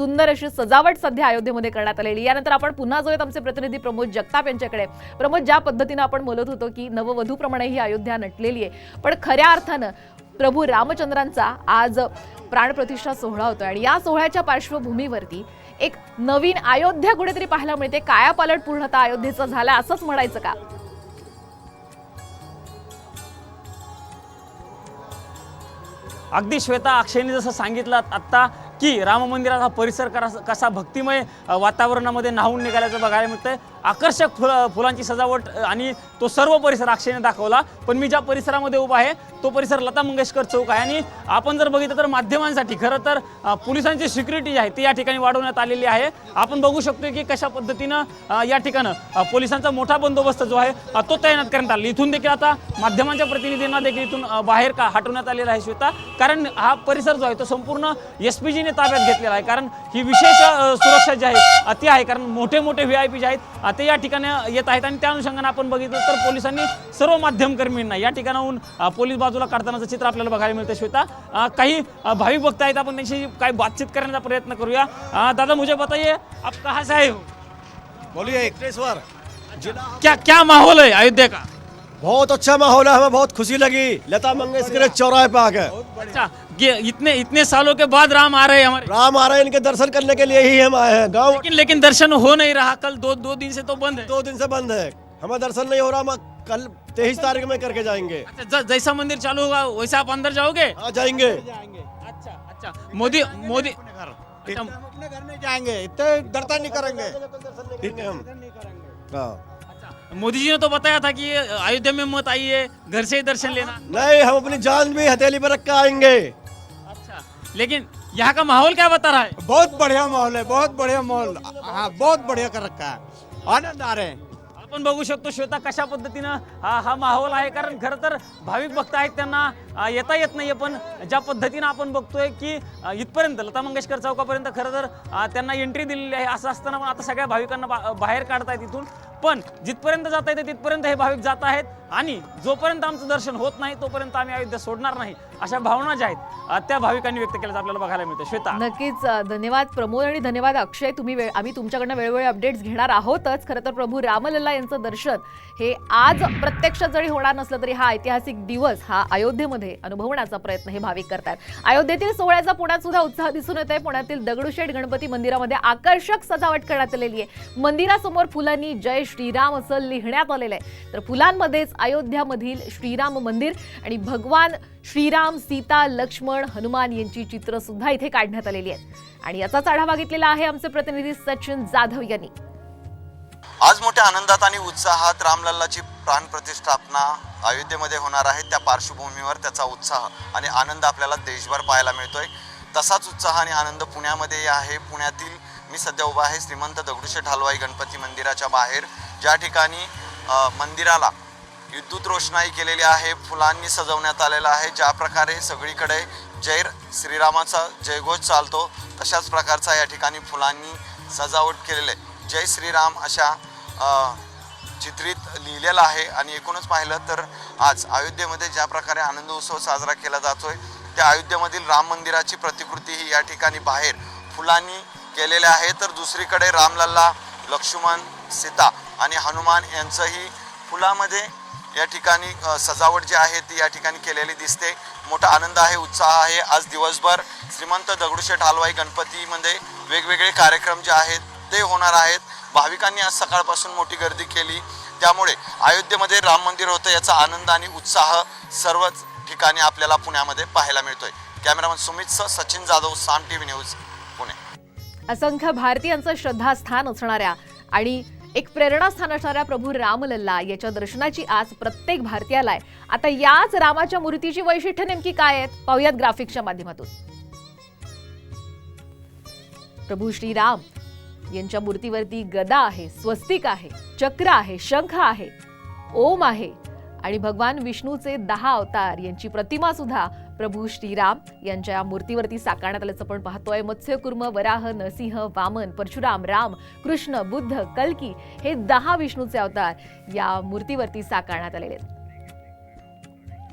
सुंदर अशी सजावट सध्या अयोध्येमध्ये करण्यात आलेली। यानंतर आपण पुन्हा जाऊयात आमचे प्रतिनिधी प्रमोद जगताप यांच्याकडे। प्रमोद, ज्या पद्धतीने आपण बोलत होतो की नववधूप्रमाणे ही अयोध्या नटलेली आहे, पण खऱ्या अर्थानं प्रभू रामचंद्रांचा आज प्राणप्रतिष्ठा सोहळा होता आणि या सोहळ्याच्या पार्श्वभूमीवरती एक नवीन अयोध्या कुठेतरी पाहायला मिळते। कायापालट पूर्णतः अयोध्येचा झाला असंच म्हणायचं का? अगदी श्वेता, अक्षयने जसं सांगितलं आता की राम मंदिराचा परिसर कसा भक्तिमय वातावरणामध्ये न्हावून निघाल्याचं बघायला मिळतंय। आकर्षक फुलांची सजावट आणि तो सर्व परिसर अक्षयने दाखवला। पण मी ज्या परिसरामध्ये उभा आहे तो परिसर लता मंगेशकर चौक आहे आणि आपण जर बघितलं तर माध्यमांसाठी खरं तर पोलिसांची सिक्युरिटी आहे ती या ठिकाणी वाढवण्यात आलेली आहे। आपण बघू शकतो की कशा पद्धतीनं या ठिकाणं पोलिसांचा मोठा बंदोबस्त जो आहे तो तैनात करण्यात आला। इथून देखील आता माध्यमांच्या प्रतिनिधींना देखील इथून बाहेर हटवण्यात आलेला आहे श्वेता, कारण हा परिसर जो आहे तो संपूर्ण एसपीजीने ताब्यात घेतलेला आहे। कारण ही विशेष सुरक्षा जी आहे ती आहे, कारण मोठे मोठे VIP जे आहेत ते या ठिकाणी येत आहेत आणि त्या अनुषंगाने आपण बघितलं तर पोलिसांनी सर्व माध्यमकर्मींना या ठिकाणाहून पोलीस बाजूला काढतानाचं चित्र आपल्याला बघायला मिळतं श्वेता। काही भाविक भक्त आहेत, आपण त्यांची काही बातचीत करण्याचा प्रयत्न करूया। दादा, मुझे बताइए आप कहाँ से आए हो? बोलिए। इक्तेश्वर क्या माहौल है अयोध्या का? बहुत अच्छा माहौल है, हमें बहुत खुशी लगी। लता मंगेशकर चौराहे पे आके अच्छा, ये इतने सालों के बाद राम आ रहे हैं हमारे। राम आ रहे हैं, इनके दर्शन करने के लिए ही हम आए हैं। गाँव लेकिन दर्शन हो नहीं रहा, कल दो दिन से तो बंद है। 2 दिन से बंद है, हमें दर्शन नहीं हो रहा। हम कल 23 तारीख में करके जाएंगे। अच्छा, जैसा मंदिर चालू होगा वैसा आप अंदर जाओगे? हाँ, जाएंगे। अच्छा, मोदी हम अपने घर नहीं जाएंगे, इतने दर्शन नहीं करेंगे। ठीक है हम। हाँ, मोदी जी ने तो बताया था कि अयोध्या में मत आइए, घर से ही दर्शन लेना। नहीं, हम अपनी जान भी हथेली पर रख के आएंगे। अच्छा, लेकिन यहाँ का माहौल क्या बता रहा है? बहुत बढ़िया माहौल है, बहुत बढ़िया माहौल। हाँ, बहुत बढ़िया कर रखा है, आनंद आ रहे हैं। आपण बघू शकतो श्वेता कशा पद्धतीनं हा माहोल आहे, कारण खरं तर भाविक भक्त आहेत त्यांना येता येत नाहीये। पण ज्या पद्धतीनं आपण बघतोय की इथपर्यंत लता मंगेशकर चौकापर्यंत खरं तर त्यांना एंट्री दिलेली आहे। असं असताना पण आता सगळ्या भाविकांना बाहेर काढतायत इथून, पण जिथपर्यंत जाता येते तिथपर्यंत हे भाविक जात आहेत आणि जोपर्यंत आमचं दर्शन होत नाही तोपर्यंत आम्ही अयोध्या सोडणार नाही, अशा भावना ज्या आहेत त्या भाविकांनी व्यक्त केल्याचं आपल्याला बघायला मिळतं। श्वेता, नक्कीच धन्यवाद प्रमोद आणि धन्यवाद अक्षय। आम्ही तुमच्याकडनं वेळोवेळी अपडेट्स घेणार आहोतच। खरं तर प्रभू रामलल्ला यांचं दर्शन हे आज प्रत्यक्षात जरी होणार नसलं तरी हा ऐतिहासिक दिवस हा अयोध्येमध्ये अनुभवण्याचा प्रयत्न हे भाविक करतात। अयोध्येतील सोहळ्याचा पुण्यात सुद्धा उत्साह दिसून येत आहे। पुण्यातील दगडूशेठ गणपती मंदिरामध्ये आकर्षक सजावट करण्यात आलेली आहे। मंदिरासमोर फुलांनी जय श्रीराम असं लिहिण्यात आलेलं आहे, तर फुलांमध्येच अयोध्यामधील श्रीराम मंदिर आणि भगवान श्रीराम, सीता, लक्ष्मण, हनुमान यांची चित्र सुद्धा इथे काढण्यात आलेली आहेत आणि याचाच आढावा घेतलेला आहे आमचे प्रतिनिधी सचिन जाधव यांनी। आज मोठ्या आनंदात आणि उत्साहात रामलल्लाची प्राणप्रतिष्ठापना अयोध्येमध्ये होणार आहे। त्या पार्श्वभूमीवर त्याचा उत्साह आणि आनंद आपल्याला देशभर पाहायला मिळतोय। तसाच उत्साह आणि आनंद पुण्यामध्ये आहे। पुण्यातील मी सध्या उभा आहे श्रीमंत दगडूशेठ हलवाई गणपती मंदिराच्या बाहेर, ज्या ठिकाणी मंदिराला विद्युत रोषणाई केलेली आहे, फुलांनी सजवण्यात आलेलं आहे। ज्या प्रकारे सगळीकडे जय श्रीरामाचा जयघोष चालतो तशाच प्रकारचा या ठिकाणी फुलांनी सजावट केलेले जय श्रीराम अशा चित्रित लिहिलेलं आहे। आणि एकूणच पाहिलं तर आज अयोध्येमध्ये ज्या प्रकारे आनंद उत्सव साजरा केला जातोय त्या अयोध्येमधील राम मंदिराची प्रतिकृती ही या ठिकाणी बाहेर फुलांनी केलेले आहे, तर दुसरीकडे रामलल्ला, लक्ष्मण, सीता आणि हनुमान यांचंही फुलामध्ये या ठिकाणी सजावट जी आहे ती या ठिकाणी केलेली दिसते। मोठा आनंद आहे, उत्साह आहे। आज दिवसभर श्रीमंत दगडूशेठ हलवाई गणपतीमध्ये वेगवेगळे कार्यक्रम जे आहेत ते होणार आहेत। भाविकांनी आज सकाळपासून मोठी गर्दी केली, त्यामुळे अयोध्येमध्ये राम मंदिर होतं याचा आनंद आणि उत्साह सर्वच ठिकाणी आपल्याला पुण्यामध्ये पाहायला मिळतोय। कॅमेरामन सुमितसह सचिन जाधव, साम TV न्यूज, पुणे। असंख्य भारतीयांचं श्रद्धास्थान असणाऱ्या आणि एक प्रेरणास्थान असणाऱ्या प्रभू रामलल्ला याच्या दर्शनाची आज प्रत्येक भारतीयाला आहे। आता याच रामाच्या मूर्तीची वैशिष्ट्य नेमकी काय आहेत पाहूयात ग्राफिक्सच्या माध्यमातून। प्रभू श्रीराम यांच्या मूर्तीवरती गदा आहे, स्वस्तिक आहे, चक्र आहे, शंख आहे, ओम आहे आणि भगवान विष्णूचे 10 अवतार यांची प्रतिमा सुद्धा प्रभू श्रीराम यांच्या मूर्तीवरती साकारण्यात आल्याचं आपण पाहतोय। मत्स्यकूर्म, वराह, नरसिंह, वामन, परशुराम, राम, कृष्ण, बुद्ध, कल्की हे 10 विष्णूचे अवतार या मूर्तीवरती साकारण्यात आलेले आहेत।